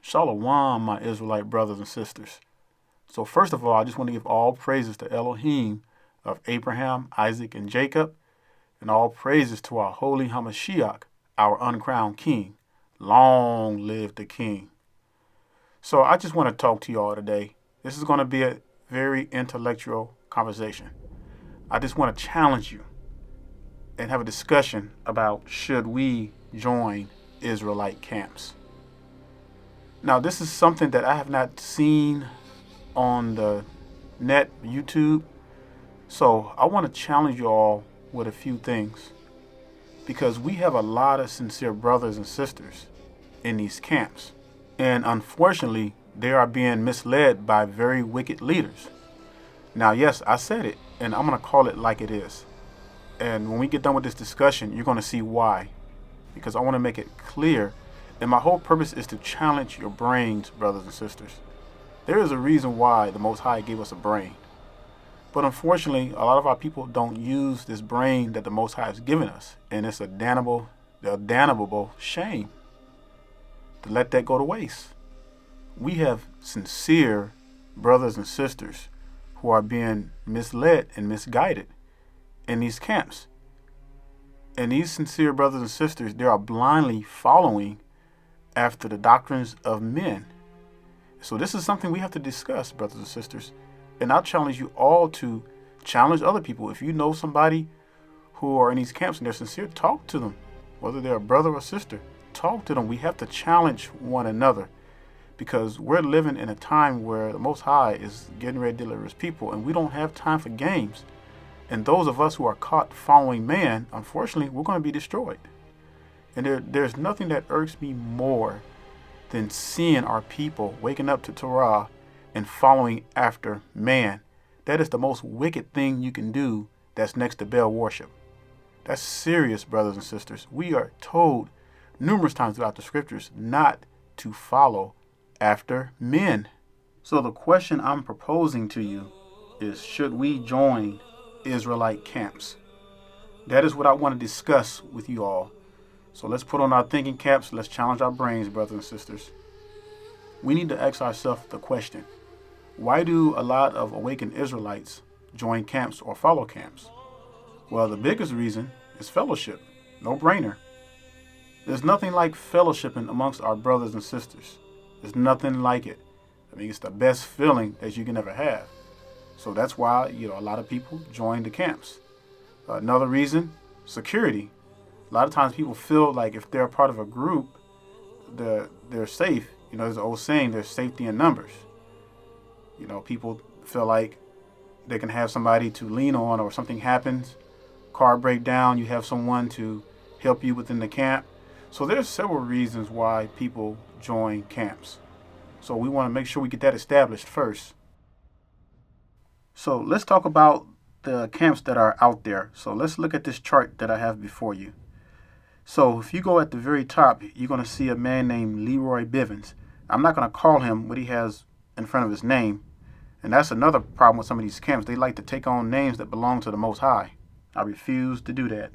Shalom, my Israelite brothers and sisters. So first of all, I just want to give all praises to Elohim of Abraham, Isaac, and Jacob, and all praises to our holy Hamashiach, our uncrowned king. Long live the king. So I just want to talk to you all today. This is going to be a very intellectual conversation. I just want to challenge you and have a discussion about should we join Israelite camps. Now, this is something that I have not seen on the net, YouTube. So I want to challenge you all with a few things, because we have a lot of sincere brothers and sisters in these camps. And unfortunately, they are being misled by very wicked leaders. Now, yes, I said it, and I'm going to call it like it is. And when we get done with this discussion, you're going to see why. Because I want to make it clear. And my whole purpose is to challenge your brains, brothers and sisters. There is a reason why the Most High gave us a brain. But unfortunately, a lot of our people don't use this brain that the Most High has given us. And it's a damnable shame to let that go to waste. We have sincere brothers and sisters who are being misled and misguided in these camps. And these sincere brothers and sisters, they are blindly following after the doctrines of men. So this is something we have to discuss, brothers and sisters. And I'll challenge you all to challenge other people. If you know somebody who are in these camps and they're sincere, talk to them. Whether they're a brother or sister, talk to them. We have to challenge one another, because we're living in a time where the Most High is getting ready to deliver his people, and we don't have time for games. And those of us who are caught following man, unfortunately, we're going to be destroyed. And there's nothing that irks me more than seeing our people waking up to Torah and following after man. That is the most wicked thing you can do that's next to Baal worship. That's serious, brothers and sisters. We are told numerous times throughout the scriptures not to follow after men. So the question I'm proposing to you is, should we join Israelite camps? That is what I want to discuss with you all. So let's put on our thinking caps. Let's challenge our brains, brothers and sisters. We need to ask ourselves the question, why do a lot of awakened Israelites join camps or follow camps? Well, the biggest reason is fellowship. No brainer. There's nothing like fellowshipping amongst our brothers and sisters. There's nothing like it. I mean, it's the best feeling that you can ever have. So that's why, a lot of people join the camps. Another reason, security. A lot of times people feel like if they're a part of a group, they're safe. There's an old saying, there's safety in numbers. People feel like they can have somebody to lean on, or something happens, car break down, you have someone to help you within the camp. So there's several reasons why people join camps. So we want to make sure we get that established first. So let's talk about the camps that are out there. So let's look at this chart that I have before you. So if you go at the very top, you're going to see a man named Leroy Bivens. I'm not going to call him what he has in front of his name. And that's another problem with some of these camps. They like to take on names that belong to the Most High. I refuse to do that.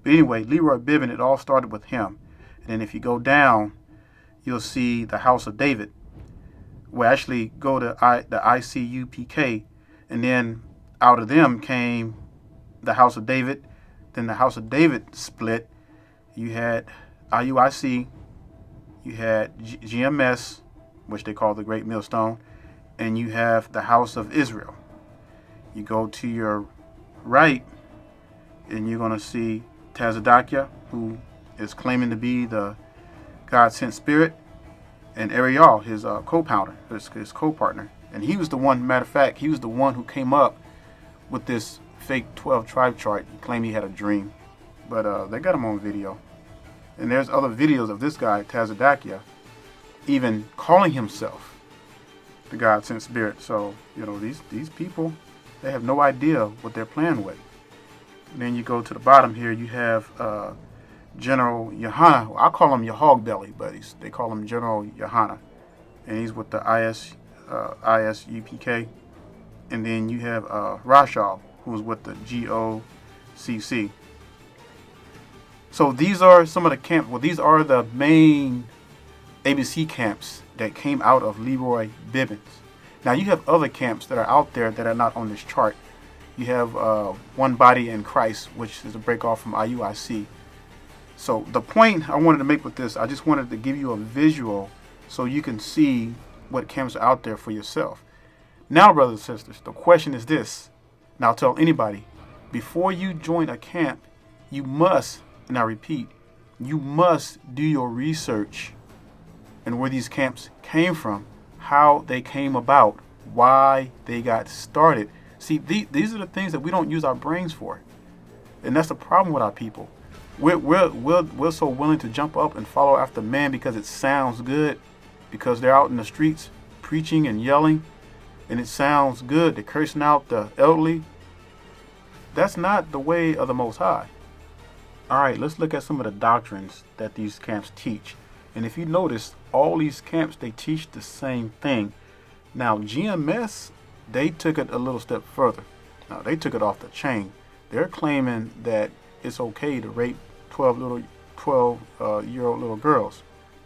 But anyway, Leroy Bivens, it all started with him. And then if you go down, you'll see the House of David. Well, actually go to the ICUPK. And then out of them came the House of David. Then the House of David split. You had IUIC, you had GMS, which they call the Great Millstone, and you have the House of Israel. You go to your right, and you're going to see Tazadakia, who is claiming to be the God-sent spirit, and Ariel, his co-partner. And he was the one, matter of fact, he was the one who came up with this fake 12 tribe chart. He claimed he had a dream, but they got him on video. And there's other videos of this guy, Tazadakia, even calling himself the God-sent spirit. So, these people, they have no idea what they're playing with. And then you go to the bottom here, you have General Yohana. Well, I call him your hog belly, but they call him General Yohana. And he's with the ISUPK. And then you have Rashal, who's with the GOCC. So these are some of the camps. Well, these are the main ABC camps that came out of Leroy Bibbins. Now you have other camps that are out there that are not on this chart. You have One Body in Christ, which is a break off from IUIC. So the point I wanted to make with this, I just wanted to give you a visual so you can see what camps are out there for yourself. Now, brothers and sisters, the question is this. Now tell anybody, before you join a camp, you must, and I repeat, you must do your research and where these camps came from, how they came about, why they got started. See, these are the things that we don't use our brains for. And that's the problem with our people. We're so willing to jump up and follow after man because it sounds good, because they're out in the streets preaching and yelling, and it sounds good. They're cursing out the elderly. That's not the way of the Most High. All right, let's look at some of the doctrines that these camps teach. And if you notice, all these camps, they teach the same thing. Now, GMS, they took it a little step further. Now, they took it off the chain. They're claiming that it's okay to rape 12-year-old little girls.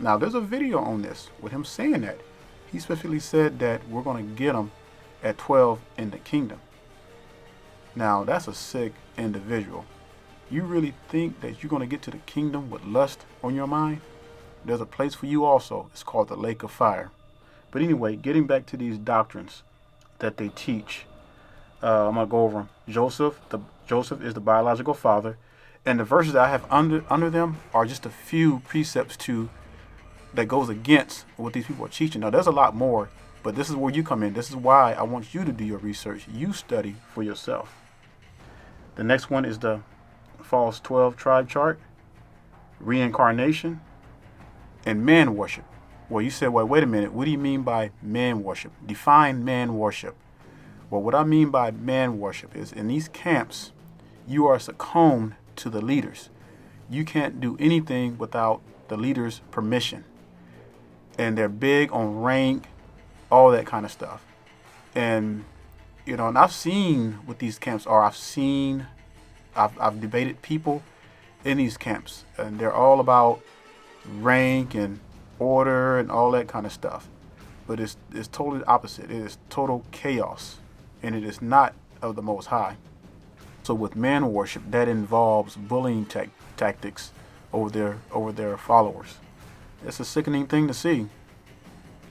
Now, there's a video on this with him saying that. He specifically said that we're going to get them at 12 in the kingdom. Now, that's a sick individual. You really think that you're going to get to the kingdom with lust on your mind? There's a place for you also. It's called the lake of fire. But anyway, getting back to these doctrines that they teach, I'm going to go over them. Joseph is the biological father. And the verses that I have under them are just a few precepts that goes against what these people are teaching. Now, there's a lot more, but this is where you come in. This is why I want you to do your research. You study for yourself. The next one is the false 12 tribe chart, reincarnation, and man worship. Well, you said, well, wait a minute. What do you mean by man worship? Define man worship. Well, what I mean by man worship is in these camps, you are succumbed to the leaders. You can't do anything without the leaders' permission. And they're big on rank, all that kind of stuff. And, and I've seen what these camps are. I've debated people in these camps, and they're all about rank and order and all that kind of stuff. But it's totally opposite. It is total chaos, and it is not of the Most High. So with man worship, that involves bullying tactics over their followers. It's a sickening thing to see.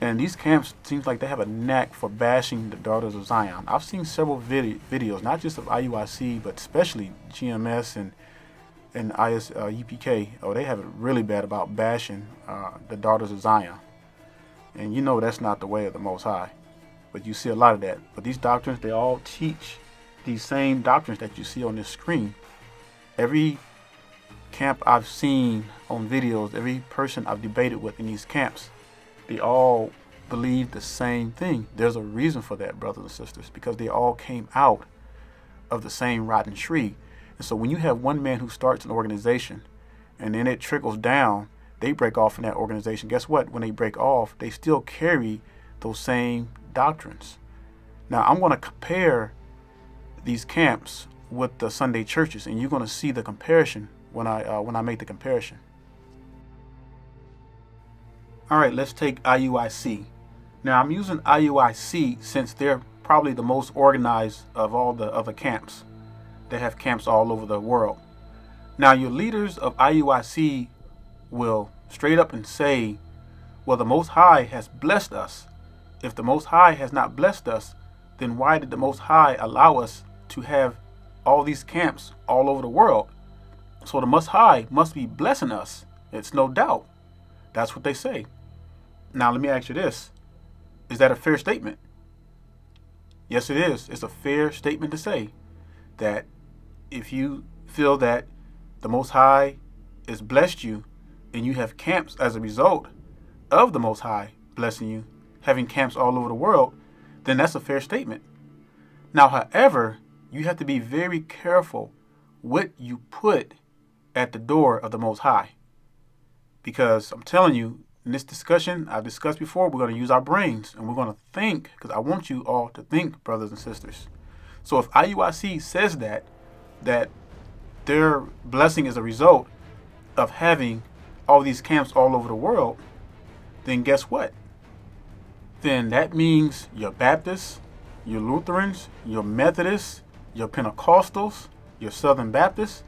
And these camps seems like they have a knack for bashing the daughters of Zion. I've seen several videos, not just of IUIC, but especially GMS and UPK. Oh, they have it really bad about bashing the daughters of Zion. And that's not the way of the Most High. But you see a lot of that. But these doctrines, they all teach these same doctrines that you see on this screen. Every camp I've seen on videos, every person I've debated with in these camps, they all believe the same thing. There's a reason for that, brothers and sisters, because they all came out of the same rotten tree. And so when you have one man who starts an organization and then it trickles down, they break off in that organization. Guess what? When they break off, they still carry those same doctrines. Now, I'm going to compare these camps with the Sunday churches, and you're going to see the comparison when I make the comparison. All right, let's take IUIC. Now, I'm using IUIC since they're probably the most organized of all the other camps. They have camps all over the world. Now, your leaders of IUIC will straight up and say, well, the Most High has blessed us. If the Most High has not blessed us, then why did the Most High allow us to have all these camps all over the world? So the Most High must be blessing us. It's no doubt. That's what they say. Now, let me ask you this. Is that a fair statement? Yes, it is. It's a fair statement to say that if you feel that the Most High has blessed you and you have camps as a result of the Most High blessing you, having camps all over the world, then that's a fair statement. Now, however, you have to be very careful what you put at the door of the Most High. Because I'm telling you, in this discussion, I've discussed before, we're going to use our brains and we're going to think, because I want you all to think, brothers and sisters. So if IUIC says that their blessing is a result of having all these camps all over the world, then guess what? Then that means your Baptists, your Lutherans, your Methodists, your Pentecostals, your Southern Baptists,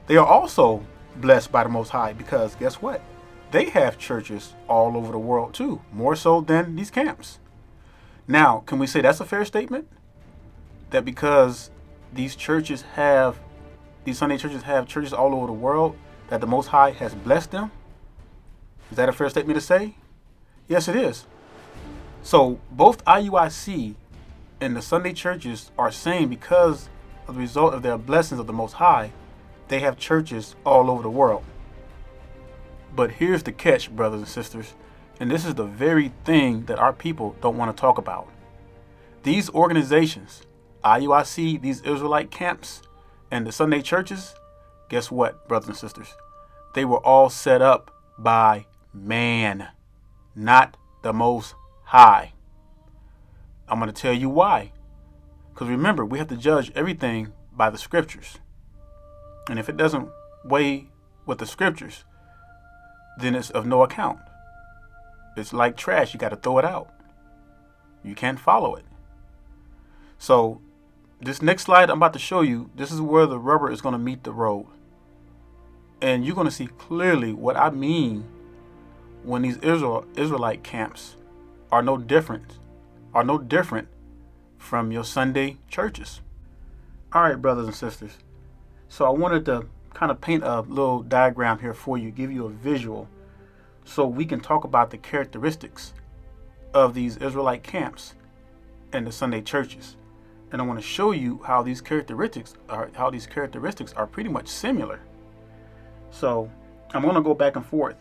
they are also blessed by the Most High, because guess what? They have churches all over the world too, more so than these camps. Now, can we say that's a fair statement? That because these Sunday churches have churches all over the world, that the Most High has blessed them? Is that a fair statement to say? Yes, it is. So both IUIC and the Sunday churches are saying, because of the result of their blessings of the Most High, they have churches all over the world. But here's the catch, brothers and sisters, and this is the very thing that our people don't want to talk about. These organizations, IUIC, these Israelite camps, and the Sunday churches, guess what, brothers and sisters? They were all set up by man, not the Most High. I'm going to tell you why. Because remember, we have to judge everything by the scriptures. And if it doesn't weigh with the scriptures, then it's of no account. It's like trash. You got to throw it out. You can't follow it. So this next slide I'm about to show you, this is where the rubber is going to meet the road. And you're going to see clearly what I mean when these Israelite camps are no different from your Sunday churches. All right, brothers and sisters. So I wanted to kind of paint a little diagram here for you, give you a visual, so we can talk about the characteristics of these Israelite camps and the Sunday churches. And I want to show you how these characteristics are pretty much similar. So I'm going to go back and forth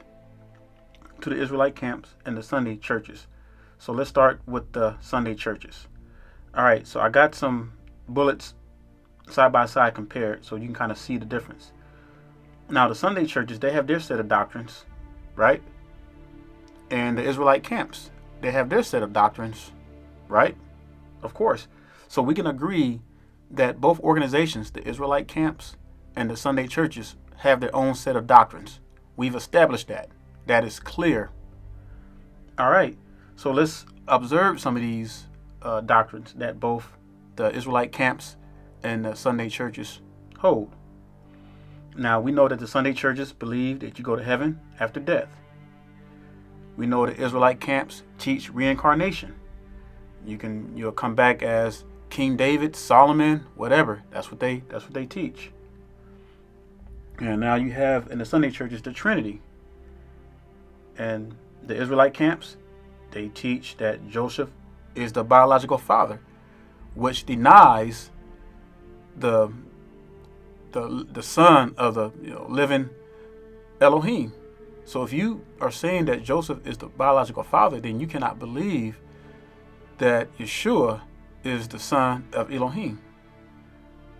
to the Israelite camps and the Sunday churches. So let's start with the Sunday churches. All right, so I got some bullets side by side compared, so you can kind of see the difference. Now, the Sunday churches, they have their set of doctrines, right? And the Israelite camps, they have their set of doctrines, right? Of course. So we can agree that both organizations, the Israelite camps and the Sunday churches, have their own set of doctrines. We've established that. That is clear. All right. So let's observe some of these doctrines that both the Israelite camps and the Sunday churches hold. Now, we know that the Sunday churches believe that you go to heaven after death. We know the Israelite camps teach reincarnation. You'll come back as King David, Solomon, whatever. That's what they teach. And now you have in the Sunday churches the Trinity. And the Israelite camps, they teach that Joseph is the biological father, which denies the son of the living Elohim. So if you are saying that Joseph is the biological father, then you cannot believe that Yeshua is the son of Elohim,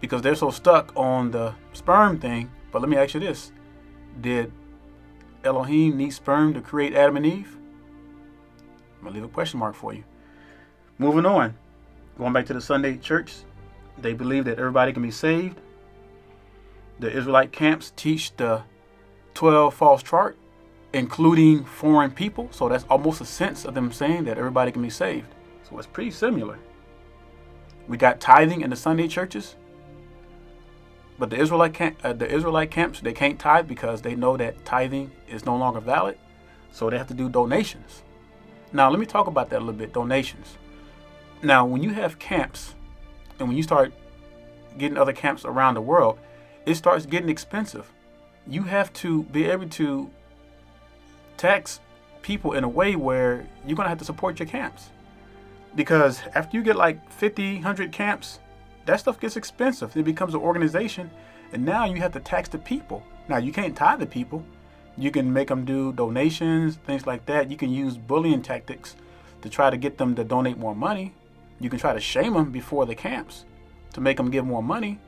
because they're so stuck on the sperm thing. But let me ask you this: did Elohim need sperm to create Adam and Eve? I'm gonna leave a question mark for you. Moving on, going back to the Sunday church, they believe that everybody can be saved. The Israelite camps teach the 12 false chart, including foreign people. So that's almost a sense of them saying that everybody can be saved. So it's pretty similar. We got tithing in the Sunday churches, but the Israelite camps, they can't tithe because they know that tithing is no longer valid. So they have to do donations. Now let me talk about that a little bit. Donations. Now, when you have camps, and when you start getting other camps around the world, it starts getting expensive. You have to be able to tax people in a way where you're going to have to support your camps. Because after you get like 50, 100 camps, that stuff gets expensive. It becomes an organization, and now you have to tax the people. Now, you can't tie the people. You can make them do donations, things like that. You can use bullying tactics to try to get them to donate more money. You can try to shame them before the camps to make them give more money.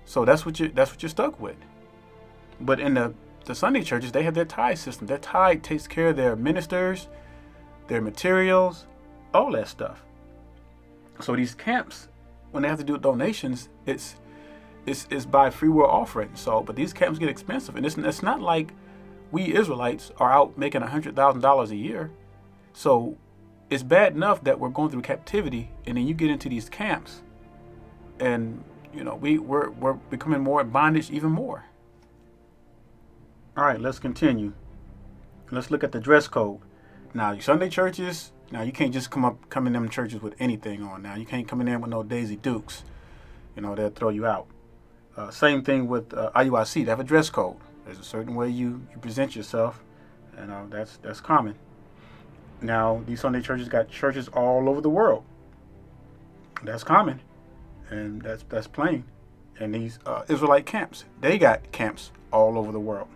So that's what you're stuck with. But in the Sunday churches, they have their tithe system. Their tithe takes care of their ministers, their materials, all that stuff. So these camps, when they have to do donations, it's by free will offering. So, but these camps get expensive, and it's not like we Israelites are out making $100,000 a year. So it's bad enough that we're going through captivity, and then you get into these camps, and we're becoming more in bondage even more. All right, let's continue. Let's look at the dress code. Now, Sunday churches, now you can't just come in them churches with anything on. Now, you can't come in there with no Daisy Dukes. They'll throw you out. Same thing with IUIC. They have a dress code. There's a certain way you present yourself, and that's common. Now, these Sunday churches got churches all over the world. That's common, and that's plain. And these Israelite camps, they got camps all over the world.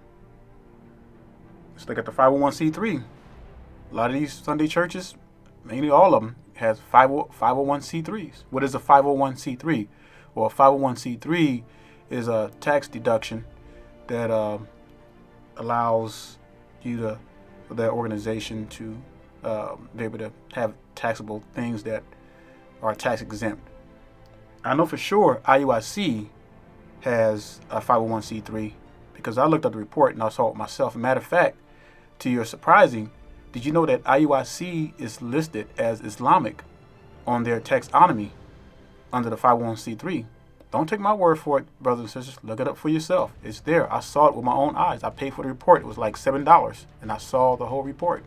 Let's look at the 501c3. A lot of these Sunday churches, mainly all of them, has 501c3s. What is a 501c3? Well, a 501c3 is a tax deduction that allows that organization to be able to have taxable things that are tax exempt. I know for sure IUIC has a 501c3 because I looked at the report and I saw it myself. As a matter of fact, to your surprising, did you know that IUIC is listed as Islamic on their taxonomy under the 501c3? Don't take my word for it, brothers and sisters. Look it up for yourself. It's there. I saw it with my own eyes. I paid for the report. It was like $7, and I saw the whole report.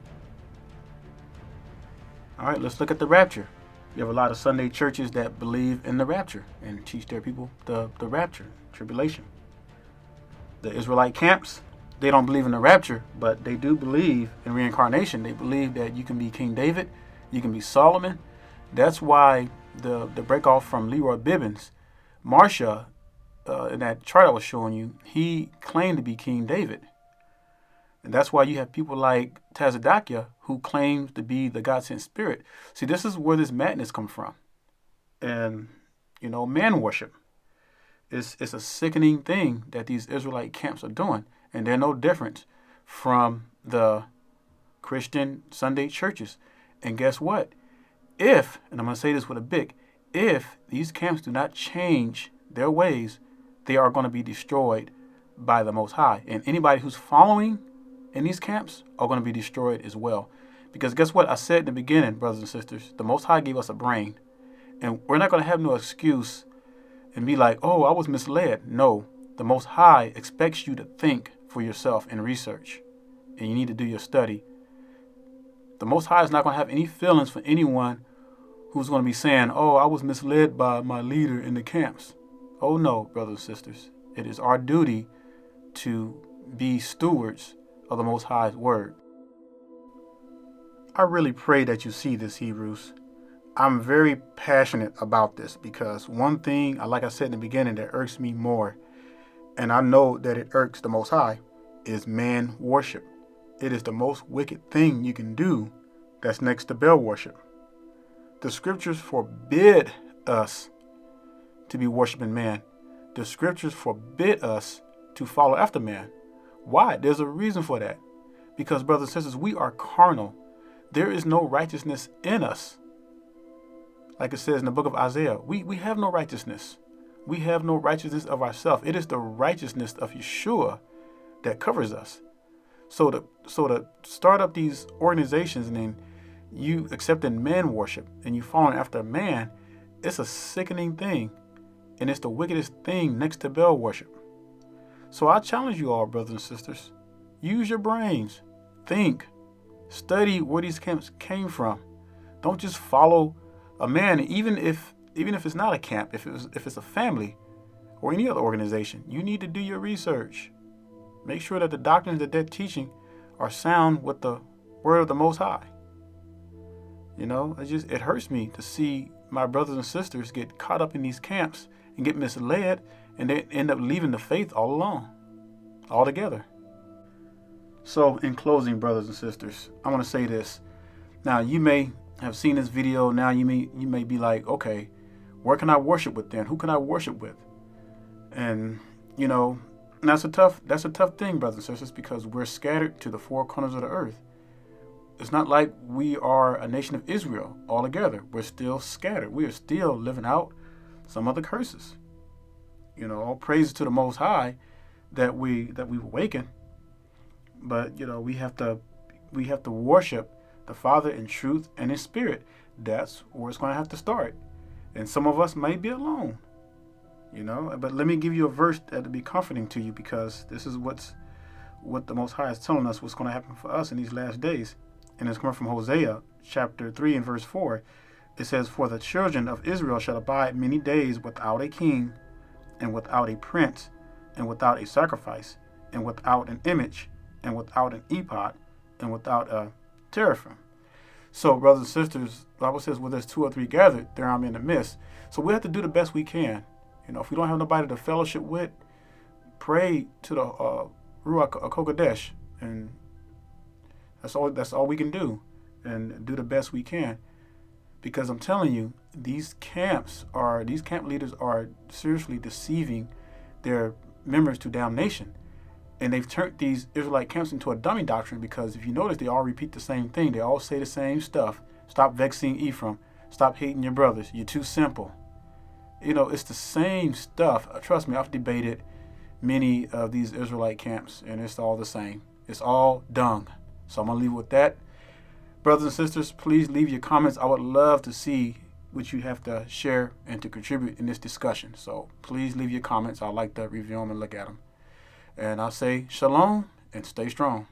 All right, let's look at the rapture. You have a lot of Sunday churches that believe in the rapture and teach their people the rapture, tribulation. The Israelite camps, they don't believe in the rapture, but they do believe in reincarnation. They believe that you can be King David, you can be Solomon. That's why the break off from Leroy Bibbins, Marsha, in that chart I was showing you, he claimed to be King David. And that's why you have people like Tazadakia who claims to be the God-sent spirit. See, this is where this madness comes from. And, man worship. It's a sickening thing that these Israelite camps are doing. And they're no different from the Christian Sunday churches. And guess what? And I'm going to say this with a big, if these camps do not change their ways, they are going to be destroyed by the Most High. And anybody who's following in these camps are going to be destroyed as well. Because guess what? I said in the beginning, brothers and sisters, the Most High gave us a brain. And we're not going to have no excuse and be like, oh, I was misled. No, the Most High expects you to think for yourself and research. And you need to do your study. The Most High is not going to have any feelings for anyone who's going to be saying, oh, I was misled by my leader in the camps. Oh, no, brothers and sisters. It is our duty to be stewards of the Most High's word. I really pray that you see this, Hebrews. I'm very passionate about this because one thing, like I said in the beginning, that irks me more, and I know that it irks the Most High, is man worship. It is the most wicked thing you can do that's next to Baal worship. The scriptures forbid us to be worshiping man. The scriptures forbid us to follow after man. Why? There's a reason for that. Because, brothers and sisters, we are carnal. There is no righteousness in us. Like it says in the book of Isaiah, we have no righteousness. We have no righteousness of ourselves. It is the righteousness of Yeshua that covers us. So to start up these organizations and then you accepting man worship and you following after man, it's a sickening thing. And it's the wickedest thing next to Baal worship. So I challenge you all, brothers and sisters, use your brains. Think. Study where these camps came from. Don't just follow a man, even if it's not a camp, if it's a family or any other organization. You need to do your research. Make sure that the doctrines that they're teaching are sound with the word of the Most High. It hurts me to see my brothers and sisters get caught up in these camps and get misled, and they end up leaving the faith all alone, altogether. So, in closing, brothers and sisters, I want to say this. Now, you may have seen this video. Now, you may be like, okay, where can I worship with then? Who can I worship with? And that's a tough thing, brothers and sisters, because we're scattered to the four corners of the earth. It's not like we are a nation of Israel altogether. We're still scattered. We are still living out some of the curses. All praises to the Most High that we've awakened. But we have to worship the Father in truth and in spirit. That's where it's going to have to start. And some of us may be alone, But let me give you a verse that'll be comforting to you, because this is what the Most High is telling us what's going to happen for us in these last days. And it's coming from Hosea chapter 3 and verse 4. It says, "For the children of Israel shall abide many days without a king, and without a prince, and without a sacrifice, and without an image, and without an ephod, and without a teraphim." So, brothers and sisters, the Bible says, "Where there's two or three gathered, there I'm in the midst." So we have to do the best we can. If we don't have nobody to fellowship with, pray to the Ruach HaKodesh, and that's all we can do, and do the best we can. Because I'm telling you, these camp leaders are seriously deceiving their members to damnation. And they've turned these Israelite camps into a dummy doctrine, because if you notice, they all repeat the same thing. They all say the same stuff. Stop vexing Ephraim. Stop hating your brothers. You're too simple. It's the same stuff. Trust me, I've debated many of these Israelite camps, and it's all the same. It's all dung. So I'm going to leave it with that. Brothers and sisters, please leave your comments. I would love to see what you have to share and to contribute in this discussion. So please leave your comments. I'd like to review them and look at them. And I'll say shalom and stay strong.